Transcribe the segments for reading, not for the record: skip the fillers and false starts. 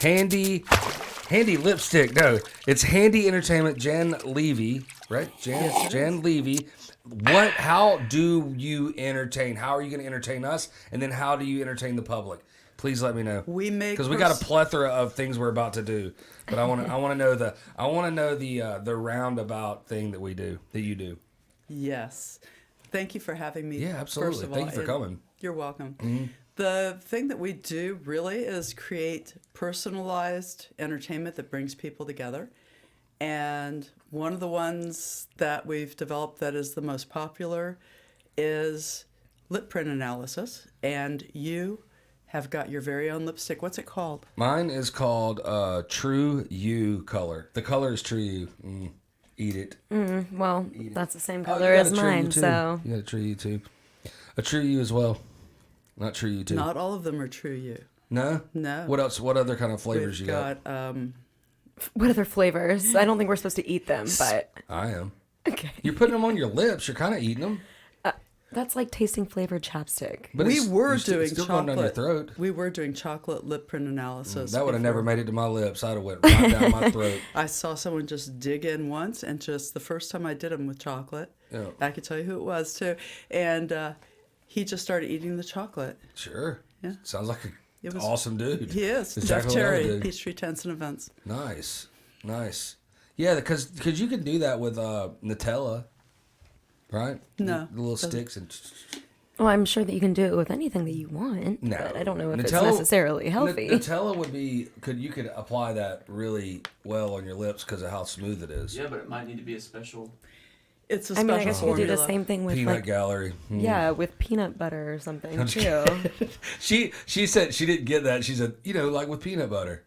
Handy lipstick. No, it's Handy Entertainment. Jan Levie, right? Jan Levie. How do you entertain? How are you going to entertain us? And then how do you entertain the public? Please let me know. Because we got a plethora of things we're about to do, but I want to know the roundabout thing that you do. Yes, thank you for having me. Yeah, absolutely. First of Thank all, you for coming. You're welcome. Mm-hmm. The thing that we do really is create personalized entertainment that brings people together, and one of the ones that we've developed that is the most popular is lip print analysis, and you have got your very own lipstick. What's it called? Mine is called True You color. The color is True You. Eat it. Well, that's the same color as mine, so... You got a True You too. A True You as well. Not True You too. Not all of them are True You. No? No. What else? What other kind of flavors We've you got? What other flavors? I don't think we're supposed to eat them, but... I am. Okay. You're putting them on your lips. You're kind of eating them. That's like tasting flavored chapstick. But we were doing still chocolate. Going down your throat. We were doing chocolate lip print analysis. That would have never made it to my lips. I'd have went right down my throat. I saw someone just dig in once, and just the first time I did them with chocolate, I could tell you who it was too, and he just started eating the chocolate. Sure. Yeah. Sounds like an awesome dude. He is. Exactly Jeff Cherry, Peachtree Tents and Events. Nice. Yeah, because you can do that with Nutella, right? No. The little sticks and... Well, I'm sure that you can do it with anything that you want, No. but I don't know if it's necessarily healthy. Nutella would be... You could apply that really well on your lips because of how smooth it is. Yeah, but it might need to be a special... It's a special I guess you could do the same thing with Peanut Gallery. Yeah, with peanut butter or something too. She said she didn't get that. She said, like with peanut butter.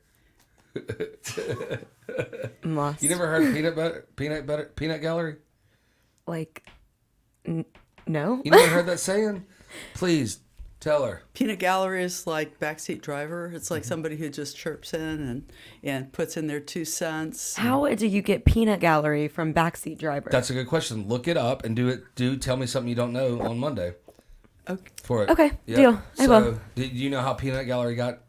Must. You never heard of peanut gallery? Like, no. You never heard that saying? Please tell her. Peanut gallery is like backseat driver. It's like somebody who just chirps in and puts in their 2 cents. How do you get peanut gallery from backseat driver? That's a good question. Look it up and tell me something you don't know on Monday. Okay. For it. Okay, deal. I will. Did you know how peanut gallery got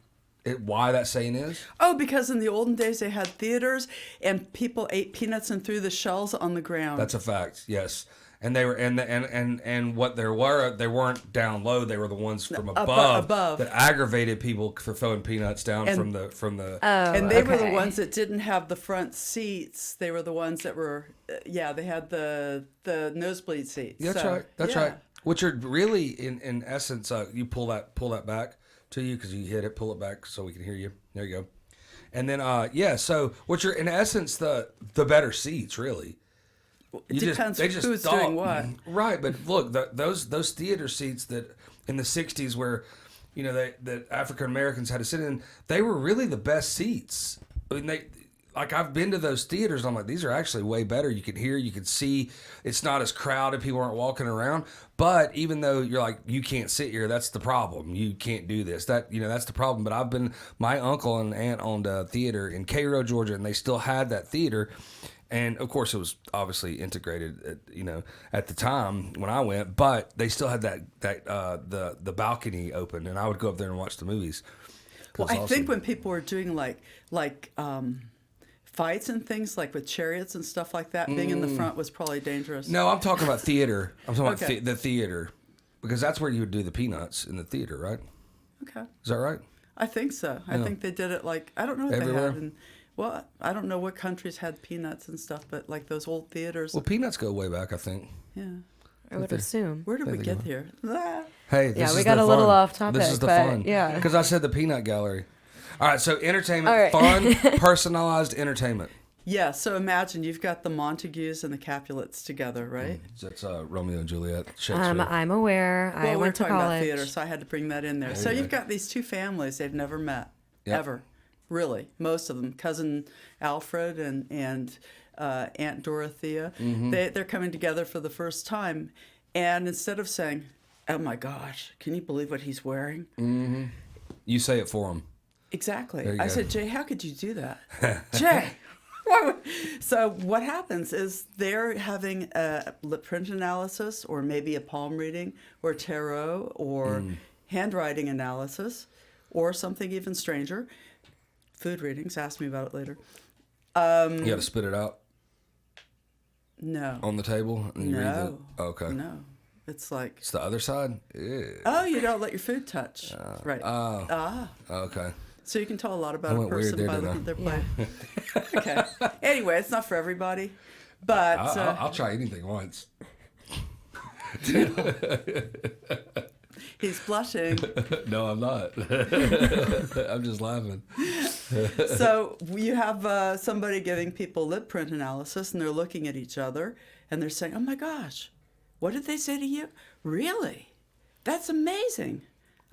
it? Why that saying is? Oh, because in the olden days they had theaters and people ate peanuts and threw the shells on the ground. That's a fact. Yes. And they were and what there were, they weren't down low. They were the ones from above that aggravated people for throwing peanuts down from the. And they were the ones that didn't have the front seats. They were the ones that were they had the nosebleed seats. That's right. That's right. Which are really in essence, you pull that back to you because you hit it, pull it back so we can hear you. There you go. And then so which are in essence the better seats really. It depends who's doing what. Right, but look, those theater seats that in the 60s where, that African Americans had to sit in, they were really the best seats. I mean, I've been to those theaters, and I'm like, these are actually way better. You can hear, you can see, it's not as crowded, people aren't walking around. But even though you're like, you can't sit here, that's the problem. You can't do this. That's the problem. But my uncle and aunt owned a theater in Cairo, Georgia, and they still had that theater. And of course, it was obviously integrated, at the time when I went. But they still had the balcony open, and I would go up there and watch the movies. Well, I think when people were doing like fights and things like with chariots and stuff like that, being in the front was probably dangerous. No, I'm talking about theater. I'm talking about the theater, because that's where you would do the peanuts in the theater, right? Okay, is that right? I think so. I think they did it I don't know if everywhere? they had. Well, I don't know what countries had peanuts and stuff, but like those old theaters. Well, peanuts go way back, I think. Yeah. I would assume. Where did we get here? Hey, we got a little off topic. This is the fun. Yeah. Because I said the peanut gallery. All right, so entertainment, fun, personalized entertainment. Yeah, so imagine you've got the Montagues and the Capulets together, right? That's Romeo and Juliet. I'm aware. I went to college. We're talking about theater, so I had to bring that in there. So you've got these 2 families they've never met, ever. Really, most of them, cousin Alfred and Aunt Dorothea, they're coming together for the first time, and instead of saying, "Oh my gosh, can you believe what he's wearing?" Mm-hmm. You say it for him. Exactly. I said, "Jay, how could you do that, Jay?" So what happens is they're having a lip print analysis, or maybe a palm reading, or tarot, or handwriting analysis, or something even stranger. food readings. Ask me about it later. You got to spit it out No. on the table and you read it. No. Okay. No. It's like, It's the other side? Ew. oh, you don't let your food touch. Right. Oh. Okay. So you can tell a lot I about a went weird person there, by didn't looking I? at their plate. Okay. Anyway, it's not for everybody. But I'll try anything once. he's blushing. No, I'm not. I'm just laughing. So you have somebody giving people lip print analysis, and they're looking at each other, and they're saying, oh my gosh, what did they say to you? Really? That's amazing.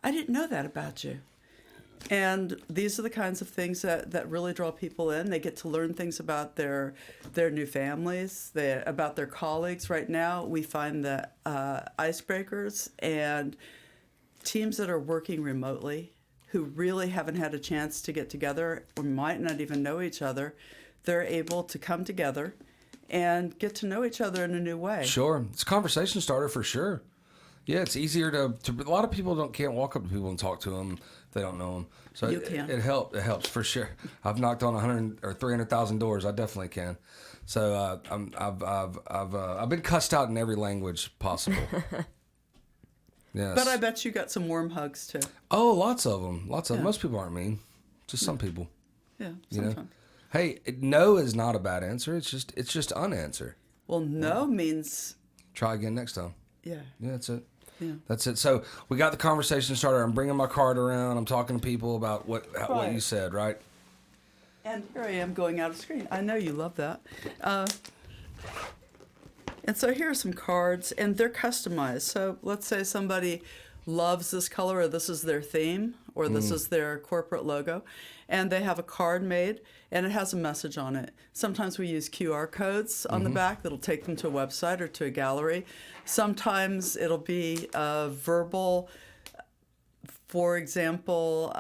I didn't know that about you. And these are the kinds of things that really draw people in. They get to learn things about their new families, about their colleagues. Right now, we find that icebreakers and teams that are working remotely who really haven't had a chance to get together or might not even know each other, they're able to come together and get to know each other in a new way. Sure. It's a conversation starter for sure. Yeah, it's easier to a lot of people can't walk up to people and talk to them if they don't know them. So You can. It helps for sure. I've knocked on 100 or 300,000 doors. I definitely can. So I've been cussed out in every language possible. Yes. But I bet you got some warm hugs too. Oh, lots of them. Lots of them. Yeah. Most people aren't mean. Just some people. Yeah, You know. sometimes. Hey, no is not a bad answer. It's just unanswer. Well, no means, Try again next time. yeah. Yeah, that's it. Yeah. That's it. So we got the conversation started. I'm bringing my card around. I'm talking to people about what Right. you said, right? And here I am going out of screen. I know you love that. And so here are some cards, and they're customized. So let's say somebody loves this color, or this is their theme, or this is their corporate logo, and they have a card made, and it has a message on it. Sometimes we use QR codes on the back that'll take them to a website or to a gallery. Sometimes it'll be verbal. For example,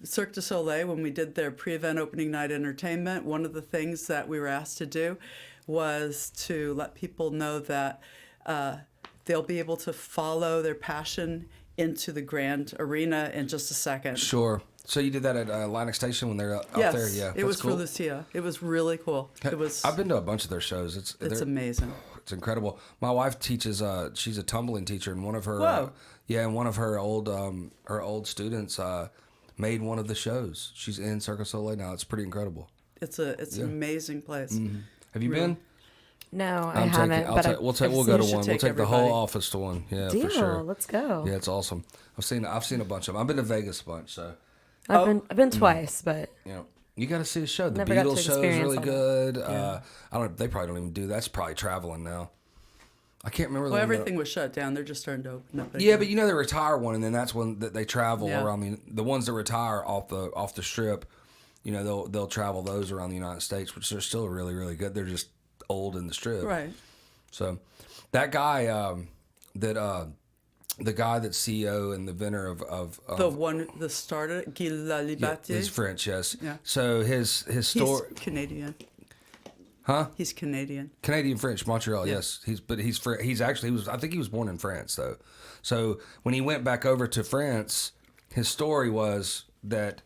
Cirque du Soleil, when we did their pre-event opening night entertainment, one of the things that we were asked to do was to let people know that they'll be able to follow their passion into the grand arena in just a second. Sure. So you did that at Atlantic Station when they're out Yes, there? Yeah. it was cool. for Lucia. It was really cool. It was. I've been to a bunch of their shows. It's they're- amazing. It's incredible. My wife teaches. She's a tumbling teacher, and one of her. Whoa. And one of her old students made one of the shows. She's in Cirque du Soleil now. It's pretty incredible. It's an amazing place. Have you Really? been? No, I haven't. But We'll go to You one. should We'll take take the whole everybody. office to one. Yeah, deal. for sure. Let's go. Yeah, it's awesome. I've seen a bunch of them. I've been to Vegas a bunch, so I've been twice, but you know you got to see a show. The Never got to Beatles show is experience really all that. good. I don't. They probably don't even do that. That's probably traveling now. I can't remember. Well, the one that- everything was shut down. They're just starting to open up. Yeah, again. but you know they retire one, and then that's when they travel Yeah. around the ones that retire off the strip. You know they'll travel those around the United States, which are still really really good. They're just old in the strip. Right. So that guy the guy that's CEO and the inventor of The starter, Guy Laliberté. he's French, yes. Yeah. So his He's story, Canadian. huh? He's Canadian. Canadian French, Montreal, Yeah. yes. He's actually I think he was born in France though. So when he went back over to France, his story was that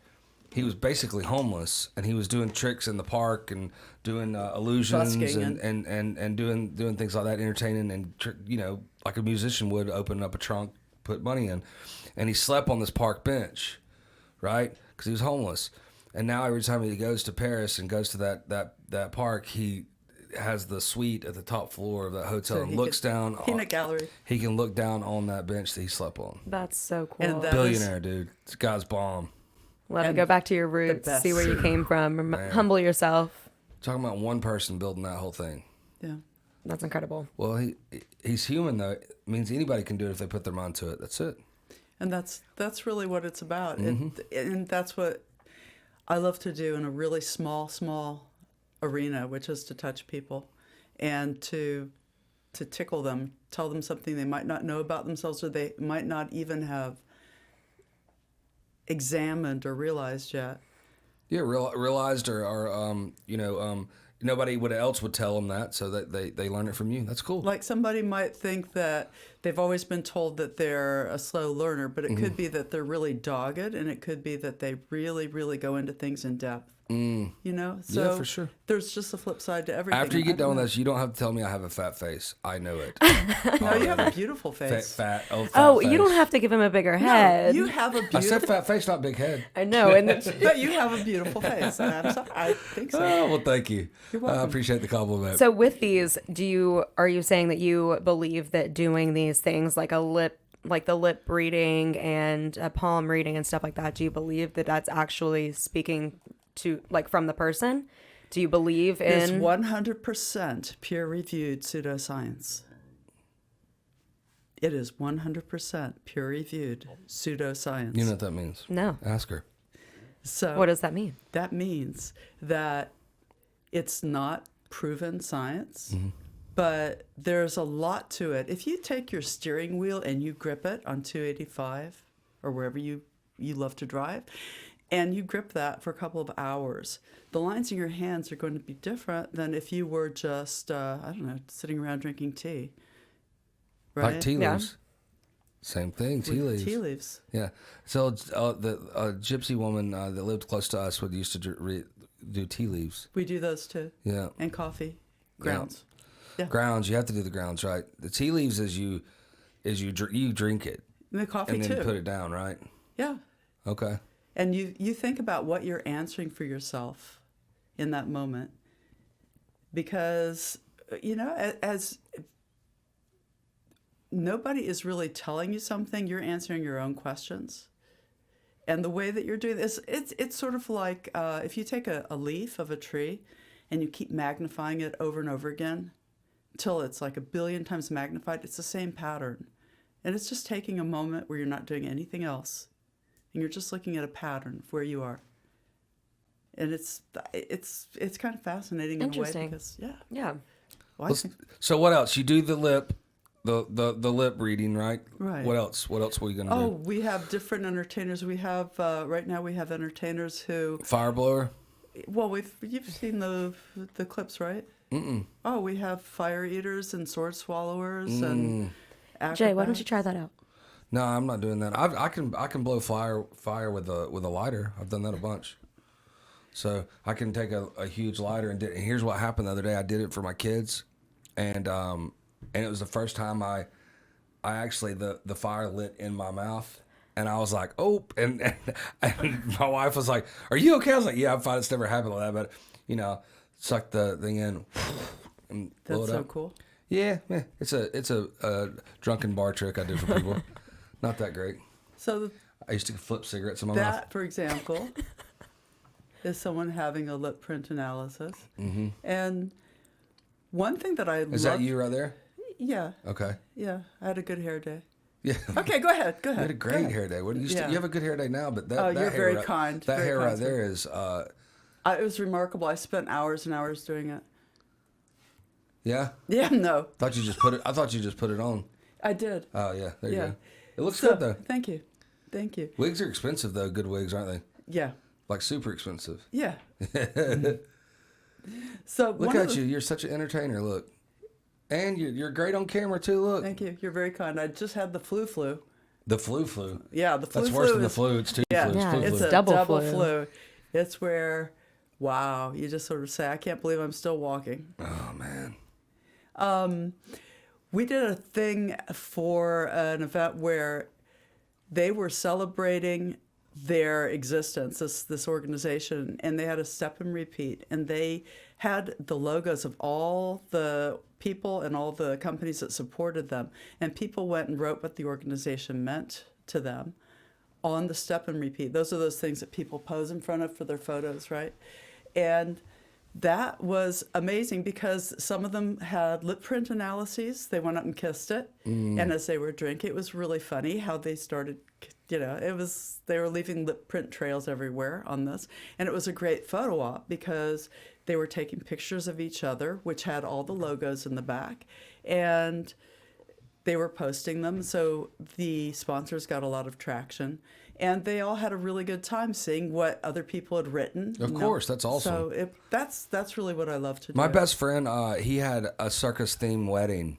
he was basically homeless and he was doing tricks in the park and doing illusions Busking and doing things like that, entertaining and like a musician would, open up a trunk, put money in, and he slept on this park bench, right? Because he was homeless. And now every time he goes to Paris and goes to that park, he has the suite at the top floor of that hotel So and he looks down. Peanut gallery. He can look down on that bench that he slept on. that's so cool. And that- Billionaire, dude. This guy's bomb. Let it and go back to your roots, best. see where you came from, humble yourself. Talking about one person building that whole thing. Yeah. That's incredible. Well, he's human though. It means anybody can do it if they put their mind to it. That's it. And that's really what it's about. Mm-hmm. And that's what I love to do in a really small arena, which is to touch people and to tickle them, tell them something they might not know about themselves or they might not even have examined or realized yet. Yeah, realized or nobody else would tell them that, so that they learn it from you. That's cool. Like somebody might think that they've always been told that they're a slow learner, but it could be that they're really dogged, and it could be that they really, really go into things in depth. You know, so Yeah, for sure. There's just a flip side to everything. After you I get done don't with know. this, you don't have to tell me I have a fat face. I know it. No, you have a beautiful Fat, face. fat, fat Oh, face. you don't have to give him a bigger No, head. you have a I said beautiful. fat face, not big head. I know. And But you have a beautiful face. And I think so. Oh, well, thank you. You're I welcome. appreciate the compliment. so with these, are you saying that you believe that doing these things like the lip reading and a palm reading and stuff like that, do you believe that that's actually speaking to like from the person? Do you believe It's in 100% peer-reviewed pseudoscience. It is 100% peer-reviewed pseudoscience. You know what that means? No. Ask her. So What does that mean? that means that it's not proven science, but there's a lot to it. If you take your steering wheel and you grip it on 285 or wherever you love to drive, and you grip that for a couple of hours, the lines in your hands are going to be different than if you were just, I don't know, sitting around drinking tea. Right? Like tea Yeah. leaves. Same thing, tea With leaves. Tea leaves. Yeah. So the gypsy woman that lived close to us would used to do tea leaves. We do those too. Yeah. And coffee. Grounds. Yeah. Grounds. You have to do the grounds, right? The tea leaves is you drink it And the coffee and then too. put it down, right? Yeah. Okay. And you think about what you're answering for yourself in that moment. Because, you know, as nobody is really telling you something, you're answering your own questions. And the way that you're doing this, it's sort of like if you take a leaf of a tree and you keep magnifying it over and over again until it's like 1 billion times magnified, it's the same pattern. And it's just taking a moment where you're not doing anything else. And you're just looking at a pattern of where you are. And it's kind of fascinating in a way Interesting. because, yeah. Yeah. Well, I think, So what else? You do the lip, the lip reading, right? Right. What else? What else were you gonna oh, do? we have different entertainers. We have, right now we have entertainers who, Fire blower. well, you've seen the clips, right? Mm-mm. Oh, we have fire eaters and sword swallowers and Jay, why don't you acrobats. try that out? No, I'm not doing that. I can blow fire with a lighter. I've done that a bunch. So I can take a huge lighter and here's what happened the other day. I did it for my kids, and it was the first time I actually the fire lit in my mouth, and I was like, oh, and my wife was like, are you okay? I was like, yeah, I'm fine. It's never happened like that, but you know, suck the thing in and blow That's it so up. cool. Yeah, it's a drunken bar trick I do for people. Not that great. So I used to flip cigarettes in my mouth. that, for example, is someone having a lip print analysis. Mm-hmm. And one thing that I Is that you right there? Yeah, Okay. yeah. I had a good hair day. Yeah. Okay, go ahead. Go You ahead. had a Go great ahead. hair day. What you Yeah. you have a good hair day now, but that Oh, that you're hair very right, kind. That Very hair kind, right sir. there is It was remarkable. I spent hours and hours doing it. yeah. Yeah, no, I thought you just put it on. I did. Oh yeah, there you Yeah. go. It looks So, good though. Thank you. Thank you. Wigs are expensive though. Good wigs, aren't they? Yeah. Like super expensive. Yeah. So Look one of at the- you. You're such an entertainer. Look, and you're great on camera too. Look, Thank you. You're very kind. I just had the flu. the flu. Yeah, the flu. That's worse than the is- flu. It's two Yeah, flus. Yeah, Flu, it's flu. a Double double flu. flu. It's where, wow, you just sort of say, I can't believe I'm still walking. Oh man. We did a thing for an event where they were celebrating their existence, this organization, and they had a step and repeat, and they had the logos of all the people and all the companies that supported them, and people went and wrote what the organization meant to them on the step and repeat. Those are those things that people pose in front of for their photos, right? And that was amazing because some of them had lip print analyses. They went up and kissed it. And as they were drinking, it was really funny how they started, you know, they were leaving lip print trails everywhere on this. And it was a great photo op because they were taking pictures of each other, which had all the logos in the back. And they were posting them. So the sponsors got a lot of traction. And they all had a really good time seeing what other people had written. Of course, that's awesome. So that's really what I love to do. My best friend, he had a circus themed wedding.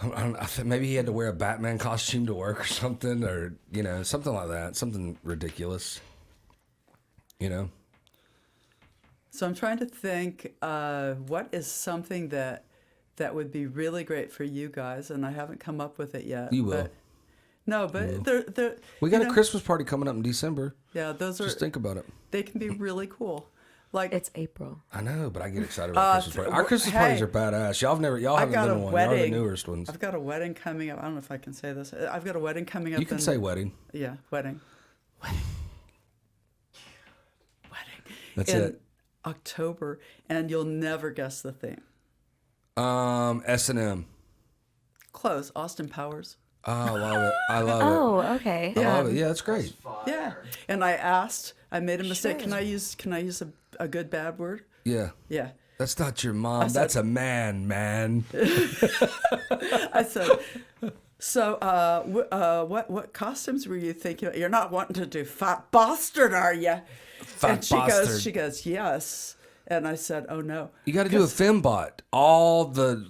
I think maybe he had to wear a Batman costume to work or something, or something like that, something ridiculous. So I'm trying to think, what is something that would be really great for you guys, and I haven't come up with it yet. You will. They're We got a Christmas party coming up in December. Yeah, those are. Just think about it. They can be really cool. Like It's April. I know, but I get excited about Christmas parties. Our Christmas parties are badass. Y'all haven't been to one. Y'all are the newest ones. I've got a wedding coming up. I don't know if I can say this. I've got a wedding coming up. You can say wedding. Yeah, wedding. That's in it. October, and you'll never guess the theme. S&M. Close. Austin Powers. Oh, I love it. I love it. Oh, okay. I love it. Yeah, that's great. Yeah. And I made a mistake. Can I use a good bad word? Yeah. Yeah. That's not your mom. That's a man. I said, so what costumes were you thinking? You're not wanting to do fat bastard, are you? Fat bastard. She goes, yes. And I said, oh no. You got to do a fembot. All the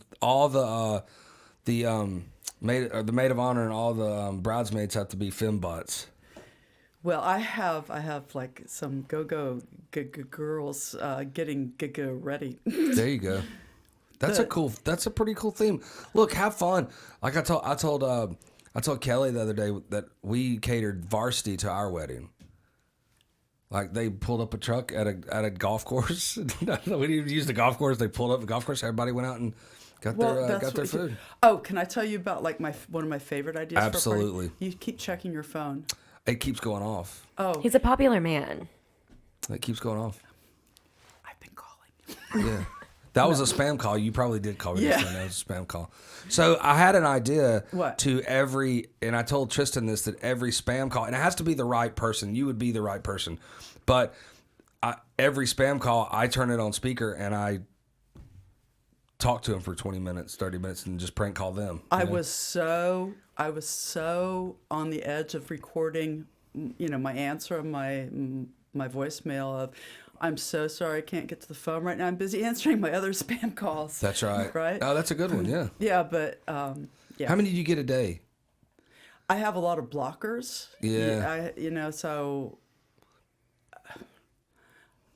maid of honor and all the bridesmaids have to be fembots. Well, I have like some go girls getting ready. There you go. That's a pretty cool theme. Look, have fun. Like I told Kellie the other day that we catered varsity to our wedding. Like they pulled up a truck at a golf course. We didn't even use the golf course. They pulled up the golf course. Everybody went out and got their food. Oh, can I tell you about like one of my favorite ideas? Absolutely. For a party? You keep checking your phone. It keeps going off. Oh, He's a popular man. It keeps going off. I've been calling. Yeah. That was a spam call. You probably did call me. Yeah. That was a spam call. So I had an idea What? and I told Tristan this, that every spam call, and it has to be the right person. You would be the right person. But every spam call, I turn it on speaker and I talk to them for 20 minutes, 30 minutes, and just prank call them. I was so on the edge of recording, my answer on my voicemail of, I'm so sorry I can't get to the phone right now. I'm busy answering my other spam calls. That's right. Right? Oh, that's a good one, yeah. Yeah, but yeah. How many do you get a day? I have a lot of blockers. Yeah. So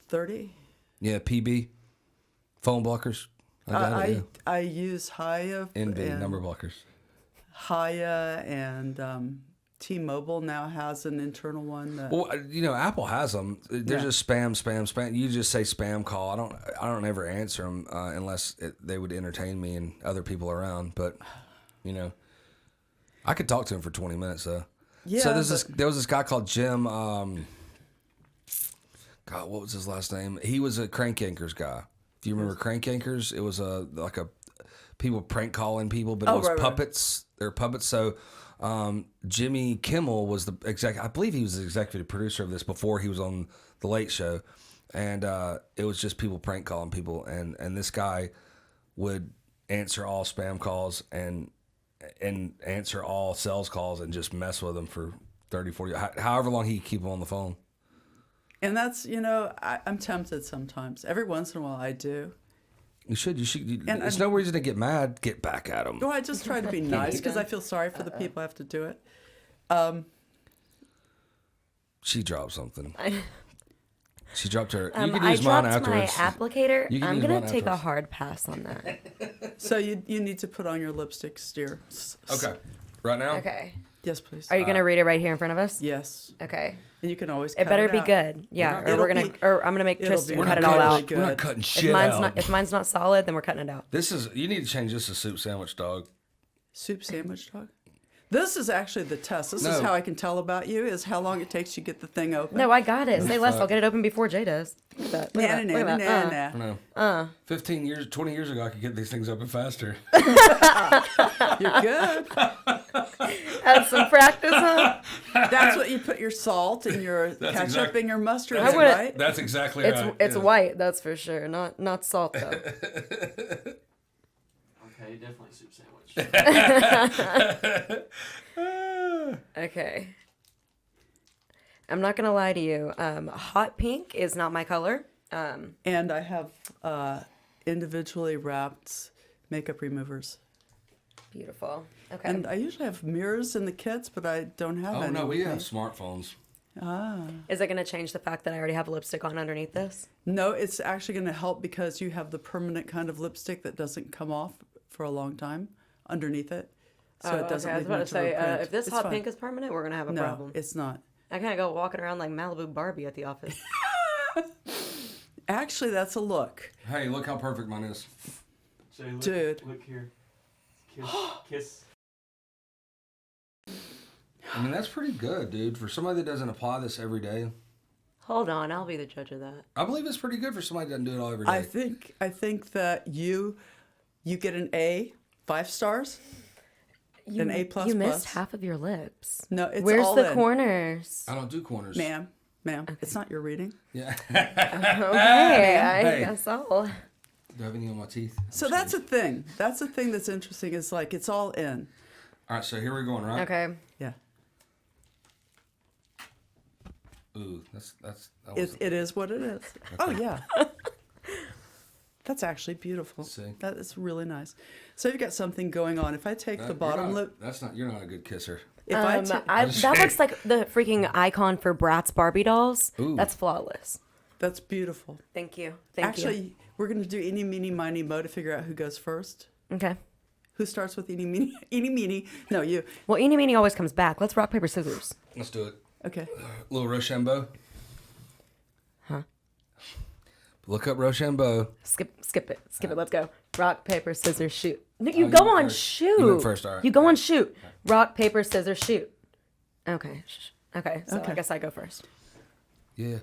30. Yeah, PB. Phone blockers. I got it, yeah. I use Haya NB, and number blockers. Haya and T-Mobile now has an internal one. Well, Apple has them. They're just spam. You just say spam call. I don't ever answer them unless they would entertain me and other people around. But, I could talk to him for 20 minutes though. Yeah. So there was this guy called Jim. God, what was his last name? He was a Crank Yankers guy. Do you remember Crank Yankers? It was like a people prank calling people, but it was puppets. They're puppets. So Jimmy Kimmel was I believe he was the executive producer of this before he was on the Late Show, and it was just people prank calling people, and this guy would answer all spam calls and answer all sales calls and just mess with them for 30, 40, however long he could keep them on the phone. And that's, I'm tempted sometimes. Every once in a while I do. You should. There's no reason to get mad. Get back at them. Well, I just try to be nice because I feel sorry for the people who have to do it. She dropped something. She dropped her. You can I use mine dropped my afterwards. applicator. You can I'm use gonna mine take a afterwards. hard pass on that. So you need to put on your lipstick, dear. Okay. Right now? Okay. Yes, please. Are you gonna read it right here in front of us? Yes. Okay. And you can always It cut better be out. good. Yeah. Or I'm gonna make it'll Tristan be cut it really all out. good. We're not cutting If shit mine's out. not solid, then we're cutting it out. You need to change this to soup sandwich dog. Soup sandwich dog. This is actually the test. This is No. how I can tell about you, is how long it takes you to get the thing open. No, I got it. Say less. I'll get it open before Jay does. Look at that. Look at that. Look at that. Nah. 15 years, 20 years ago, I could get these things open faster. You're good. Have some practice, huh? That's what you put your salt and your ketchup and your mustard I in, wouldn't- right? That's exactly It's white, that's for sure. Not salt though. Okay, definitely soup sandwich. Okay. I'm not gonna lie to you. Hot pink is not my color. And I have individually wrapped makeup removers. Beautiful. Okay. And I usually have mirrors in the kits, but I don't have any. Oh no, with we me. have smartphones. Is it going to change the fact that I already have lipstick on underneath this? No, it's actually going to help because you have the permanent kind of lipstick that doesn't come off for a long time underneath it. So it doesn't I was leave about to much of a say, print. if this It's hot fine. pink is permanent, we're going to have a No, problem. it's not. I can't go walking around like Malibu Barbie at the office. Actually, that's a look. Hey, look how perfect mine is. Shay, look, Dude. Look here. Kiss. Kiss. I mean, that's pretty good, dude. For somebody that doesn't apply this every day, Hold on, I'll be the judge of that. I believe it's pretty good for somebody that doesn't do it all every day. I think that you get an A, 5 stars. An A++. You missed half of your lips. No, it's Where's all the in. corners? I don't do corners. Ma'am, it's not your reading. Yeah. Okay, I Hey. guess I'll. Do I have any on my teeth? So that's a thing. That's a thing that's interesting. Is like it's all in. All right, so here we're going, right? Okay. Yeah. Ooh, that was It is what it is. Oh yeah. That's actually beautiful. See? That is really nice. So you've got something going on. If I take the bottom lip, You're not a good kisser. if That looks like the freaking icon for Bratz Barbie dolls. Ooh. That's flawless. that's beautiful. Thank you. Thank Actually, we're going to do eeny, meeny, miny, mo to figure out who goes first. you. Okay. Who starts with eeny, meeny, eeny, meeny? No, you. Well, eeny meeny always comes back. Let's rock paper scissors. Let's do it. Okay. Little Rochambeau. Huh? Look up Rochambeau. Skip it. Let's go. Rock paper scissors shoot. No, you go you on first. shoot. You went first, all right. You go on shoot. Rock paper scissors shoot. Okay. Okay. So Okay. I guess I go first. Yeah,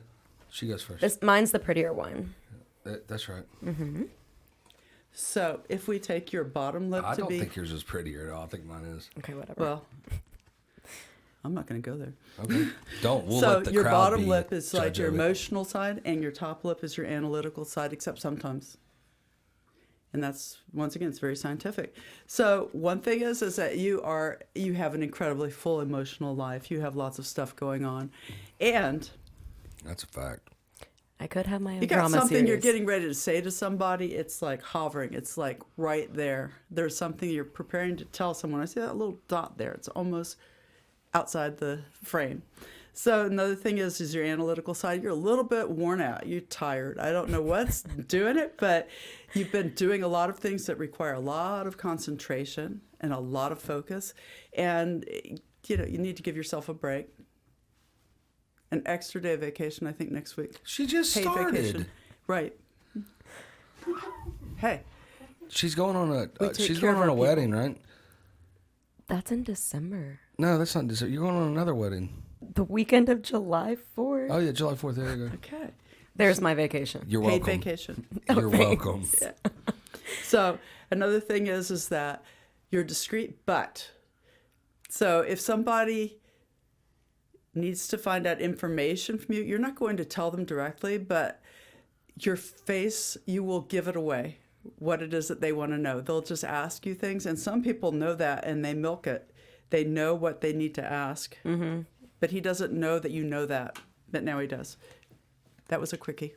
she goes first. Mine's the prettier one. That's right. So if we take your bottom lip I to don't be, think yours is prettier at all. I think mine is. Okay. Whatever. well, I'm not going to go there. Okay. Don't. We'll So let the your crowd bottom be lip is like judge your of it. emotional side, and your top lip is your analytical side, except sometimes. And that's, once again, it's very scientific. So one thing is that you have an incredibly full emotional life. You have lots of stuff going on, and That's a fact. I could have my own you got drama something series. you're getting ready to say to somebody. It's like hovering. It's like right there. There's something you're preparing to tell someone. I see that little dot there. It's almost outside the frame. So another thing is your analytical side. You're a little bit worn out. You're tired. I don't know what's doing it, but you've been doing a lot of things that require a lot of concentration and a lot of focus. And, you need to give yourself a break. An extra day of vacation, I think, next week. She just Paid started. vacation. Right. Hey, She's going on We a. take She's care going of on our a wedding, right? That's in December. No, that's not December. You're going on another wedding. The weekend of July 4th. Oh yeah, July 4th. There you go. okay. There's my vacation. You're Paid welcome. vacation. You're welcome. So another thing is that you're discreet, but so if somebody needs to find out information from you, you're not going to tell them directly, but your face, you will give it away, what it is that they want to know. They'll just ask you things, and some people know that and they milk it. They know what they need to ask, but he doesn't know that you know that, but now he does. That was a quickie.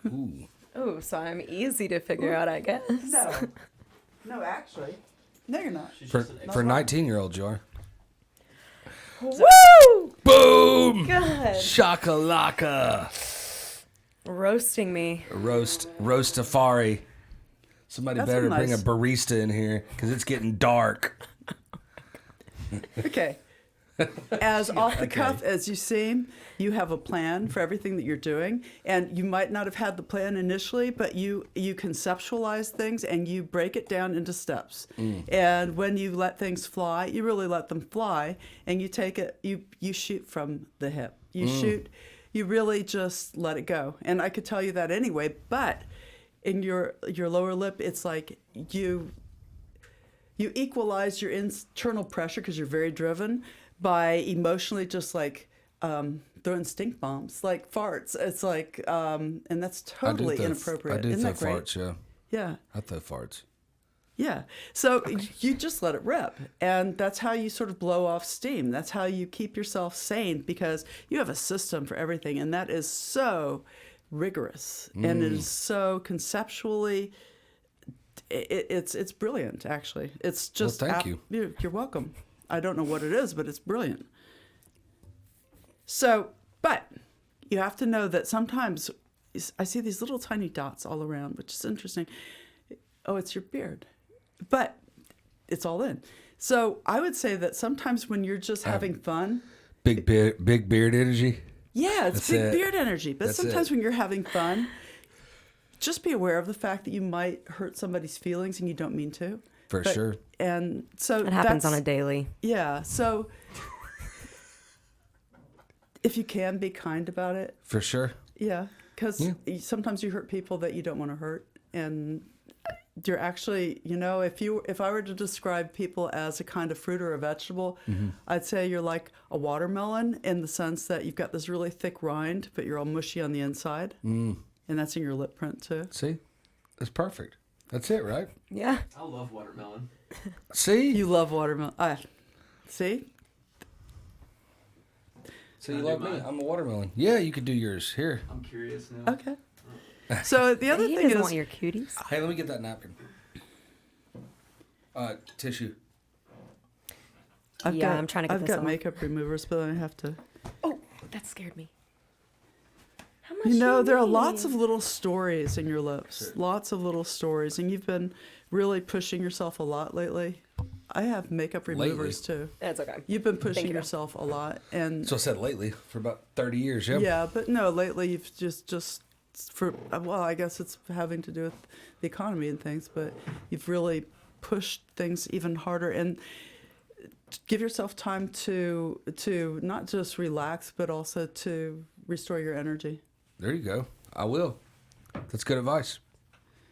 Ooh. Oh, so I'm easy to figure out, I guess. No, actually. No, you're not. She's For just an for 19-year-olds, you are. Woo! Boom! Good. Shakalaka. Roasting me. Roastafari. Somebody That's better a bring a nice- barista in here because it's getting dark. Okay. As off the Okay. cuff as you seem, you have a plan for everything that you're doing. And you might not have had the plan initially, but you conceptualize things and you break it down into steps. And when you let things fly, you really let them fly, and you take it, you shoot from the hip. You shoot, you really just let it go. And I could tell you that anyway, but in your lower lip, it's like you equalize your internal pressure because you're very driven by emotionally just like throwing stink bombs, like farts. It's like, and that's totally inappropriate. I do Isn't throw that great? farts, yeah. Yeah. I throw farts. Yeah. So you just let it rip. And that's how you sort of blow off steam. That's how you keep yourself sane because you have a system for everything. And that is so rigorous. And it is so conceptually it's brilliant, actually. It's just thank you. You're welcome. I don't know what it is, but it's brilliant. So, but you have to know that sometimes I see these little tiny dots all around, which is interesting. Oh, it's your beard, but it's all in. So I would say that sometimes when you're just having fun, big beard energy. yeah, it's That's big it. beard energy. But That's sometimes it. when you're having fun, just be aware of the fact that you might hurt somebody's feelings and you don't mean to. For But- sure. And so It happens on that's- a daily. Yeah. So if you can be kind about it, For sure. yeah, because Yeah. sometimes you hurt people that you don't want to hurt, and you're actually, if I were to describe people as a kind of fruit or a vegetable, I'd say you're like a watermelon in the sense that you've got this really thick rind, but you're all mushy on the inside, and that's in your lip print too. See? That's perfect. That's it, right? Yeah. I love watermelon. See? You love watermelon. See? So you Can I love do me? mine? I'm a watermelon. Yeah, you could do yours. Here. I'm curious now. Okay. So the other He thing doesn't is, want your cuties. Hey, let me get that napkin. Tissue. Yeah, I'm trying to get I've this got off. makeup removers, but I have to. Oh, that scared me. How much? You know, do there are need? lots of little stories in your lips. Sure. Lots of little stories, and you've been really pushing yourself a lot lately. I have makeup removers too. That's okay. You've been pushing you. yourself a lot, and So I said lately for about 30 years. Yeah. yeah, but no, lately you've just for well, I guess it's having to do with the economy and things, but you've really pushed things even harder and give yourself time to not just relax, but also to restore your energy. There you go. I will. That's good advice.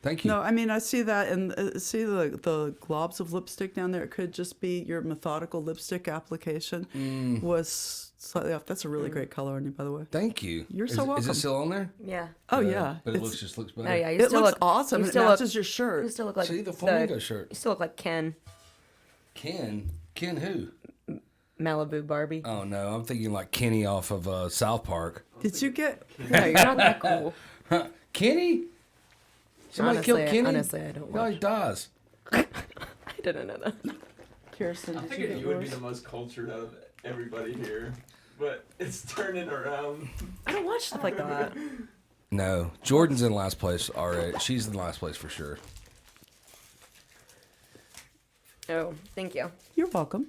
Thank you. No, I mean I see that, and see the globs of lipstick down there. It could just be your methodical lipstick application was slightly off. That's a really great color on you, by the way. Thank you. You're so Is welcome. it still on there? Yeah. Oh Good. yeah, But it It's- just looks better. No, yeah. You it still looks look awesome. You It still matches your You shirt. still look like See the flamingo shirt. You still look like Ken Ken who? Malibu Barbie. Oh no, I'm thinking like Kenny off of South Park. Did you get? No, you're not that cool. Kenny? Somebody Honestly, killed Kenny? honestly, I don't He always dies. I didn't know that. Kirsten, I did you figured get you would be yours? the most cultured out of everybody here, but it's turning around. I don't watch stuff like that. No, Jordan's in last place already. She's in last place for sure. Oh, thank you. You're welcome.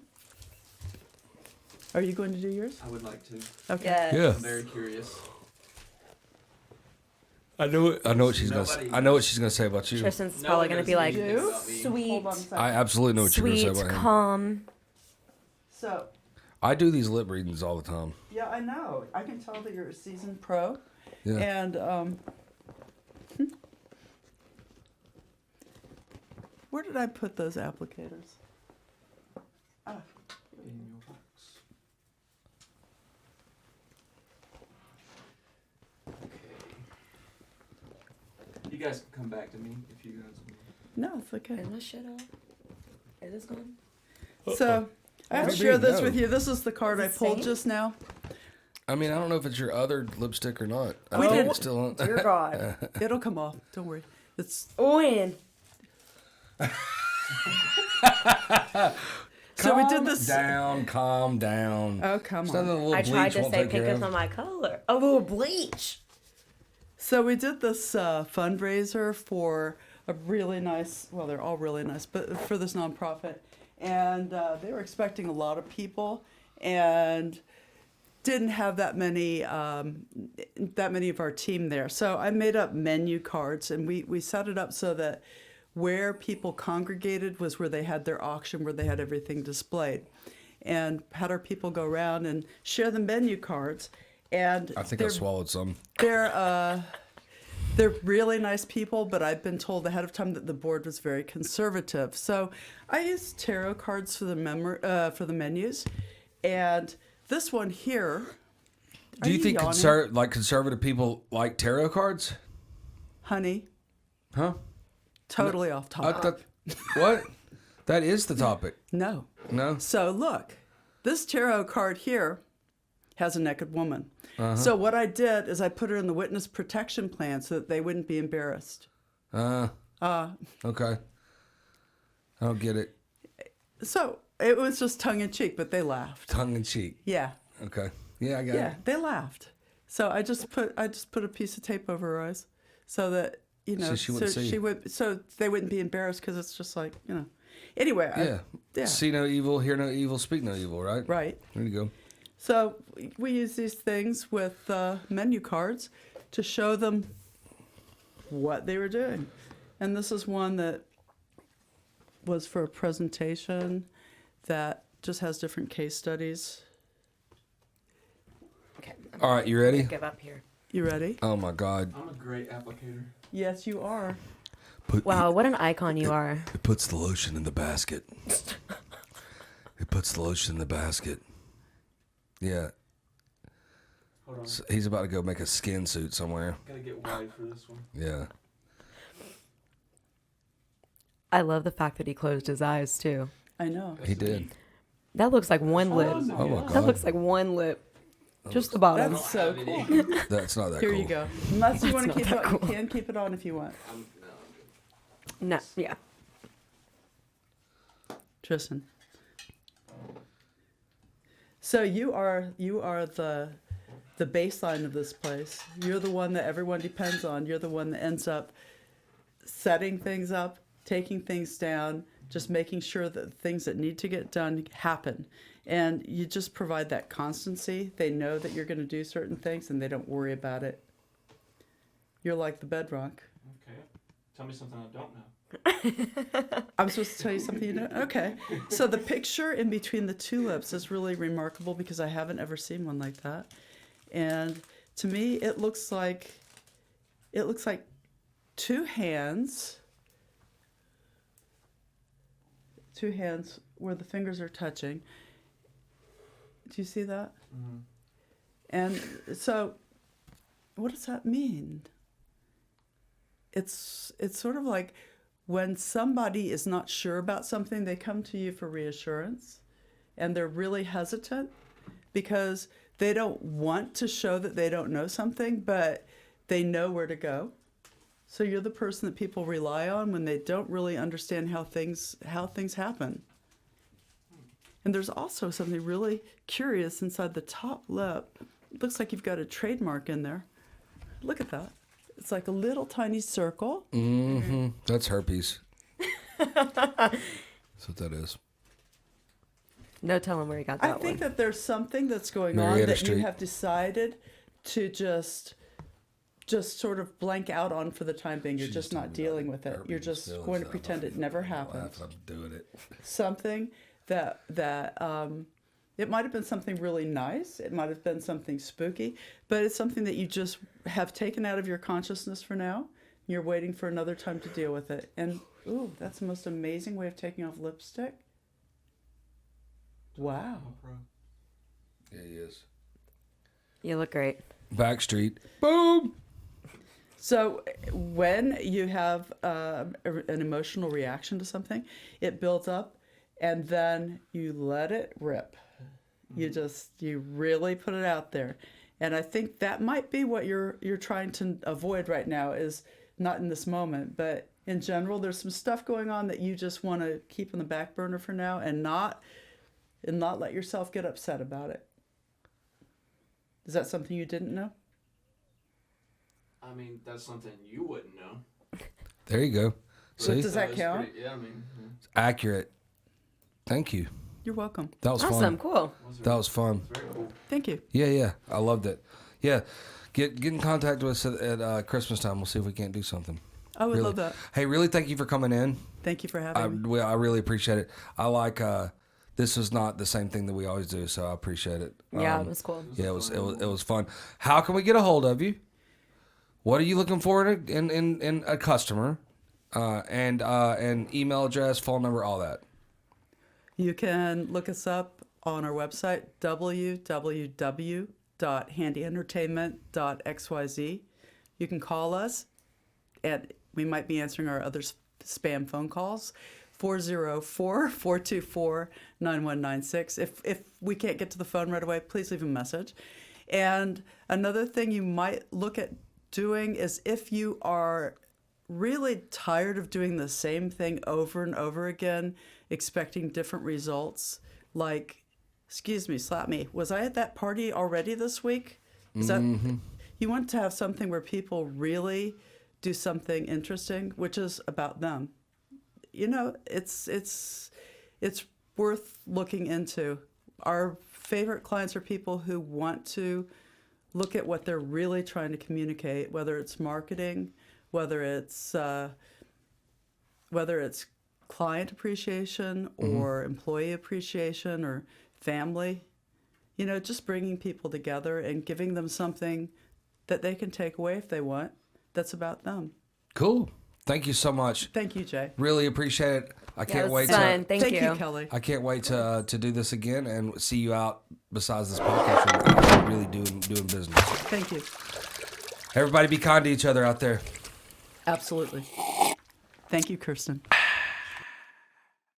Are you going to do yours? I would like to. Okay. Yeah. I'm very curious. I know what she's gonna. Nobody I know what she's gonna say about you. Tristan's No probably one gonna knows be like anything about me. sweet, Hold on a second. I absolutely know what you're sweet, gonna say about him. calm. So, I do these lip readings all the time. yeah, I know. I can tell that you're a seasoned pro. Yeah. And where did I put those applicators? Ah, In your box. Okay. You guys can come back to me if you guys want. no, it's okay. Is my shit off? Is this gone? So I have to What do you share mean, this no? with you. This is the card I Is it pulled stained? just now. I mean, I don't know if it's your other lipstick or not. I We think did- it's still on. Dear God. It'll come off. Don't worry. It's When? so we did this. Calm down. Oh, come It's nothing on. a little I bleach tried to won't say take care pink is of. not my color. A little bleach. So we did this fundraiser for a really nice, well, they're all really nice, but for this nonprofit. And they were expecting a lot of people and didn't have that many of our team there. So I made up menu cards, and we set it up so that where people congregated was where they had their auction, where they had everything displayed. And had our people go around and share the menu cards. And I think I they're- swallowed some. they're really nice people, but I've been told ahead of time that the board was very conservative. So I used tarot cards for the menus, and this one here. Do you think yawning? conservative people like tarot cards? Honey, Huh? totally off I topic. thought, what? That is the topic. No. No? So look, this tarot card here has a naked woman. So what I did is I put her in the witness protection plan so that they wouldn't be embarrassed. Okay. I don't get it. So it was just tongue in cheek, but they laughed. Tongue in cheek. Yeah. Okay. Yeah, I got Yeah, it. they laughed. So I just put a piece of tape over her eyes, so that So she wouldn't see. so they wouldn't be embarrassed, because it's just like, Anyway, Yeah. yeah. See no evil, hear no evil, speak no evil, right? Right. There you go. So we use these things with menu cards to show them what they were doing, and this is one that was for a presentation that just has different case studies. Okay. All right, you ready? Give up here. You ready? Oh my God. I'm a great applicator. Yes, you are. Wow, what an icon you are. It puts the lotion in the basket. It puts the lotion in the basket. Yeah. Hold on. So he's about to go make a skin suit somewhere. Gotta get wide for this one. Yeah. I love the fact that he closed his eyes too. I know. He did. That looks like one lip. Oh my That God. looks like one lip. Just the bottom. That's so cool. That's not that Here cool. you go. Unless you want to not keep it that on, cool. you can keep it on if you want. No, yeah. Tristan. So you are the baseline of this place. You're the one that everyone depends on. You're the one that ends up setting things up, taking things down, just making sure that things that need to get done happen. And you just provide that constancy. They know that you're going to do certain things, and they don't worry about it. You're like the bedrock. Okay. Tell me something I don't know. I'm supposed to tell you something you don't? Okay. So the picture in between the tulips is really remarkable, because I haven't ever seen one like that. And to me, it looks like two hands where the fingers are touching. Do you see that? Mm-hmm. And so what does that mean? It's sort of like when somebody is not sure about something, they come to you for reassurance, and they're really hesitant because they don't want to show that they don't know something, but they know where to go. So you're the person that people rely on when they don't really understand how things happen. And there's also something really curious inside the top lip. It looks like you've got a trademark in there. Look at that. It's like a little tiny circle. Mm-hmm. That's herpes. That's what that is. No telling where he got that I one. think that there's something that's going Marietta on that Street. you have decided to just sort of blank out on for the time being. You're She just just not told me dealing about with it. herpes You're just still, going to so pretend it I'm never laughing. happened. I'm doing it. Something that it might have been something really nice. It might have been something spooky, but it's something that you just have taken out of your consciousness for now. You're waiting for another time to deal with it. And ooh, that's the most amazing way of taking off lipstick. Wow. I'm a pro. Yeah, he is. You look great. Backstreet. Boom. So when you have an emotional reaction to something, it builds up, and then you let it rip. You really put it out there. And I think that might be what you're trying to avoid right now, is not in this moment, but in general, there's some stuff going on that you just want to keep on the back burner for now, and not let yourself get upset about it. Is that something you didn't know? I mean, that's something you wouldn't know. There you go. See? Does that it's count? pretty- yeah, I mean, It's accurate. Thank you. You're welcome. That was Awesome, fun. cool. That was fun. very cool. Thank you. Yeah. I loved it. Yeah. Get in contact with us at Christmas time. We'll see if we can't do something. I would Really. love that. Hey, really thank you for coming in. Thank you for having me. I really appreciate it. I like this was not the same thing that we always do, so I appreciate it. Yeah, it was cool. Yeah, it was fun. How can we get a hold of you? What are you looking for in a customer? And email address, phone number, all that. You can look us up on our website, www.handyentertainment.xyz. You can call us, and we might be answering our other spam phone calls, 404-424-9196. If we can't get to the phone right away, please leave a message. And another thing you might look at doing is, if you are really tired of doing the same thing over and over again, expecting different results. Like, excuse me, slap me. Was I at that party already this week? Is that you want to have something where people really do something interesting, which is about them. You know, it's worth looking into. Our favorite clients are people who want to look at what they're really trying to communicate, whether it's marketing, whether it's client appreciation or employee appreciation or family. You know, just bringing people together and giving them something that they can take away if they want that's about them. Cool. Thank you so much. Thank you, Jay. Really appreciate it. I can't it was wait fun. to Thank you. Kellie. I can't wait to do this again and see you out besides this podcast. We're actually really doing business. Thank you. Everybody be kind to each other out there. Absolutely. Thank you, Kirsten.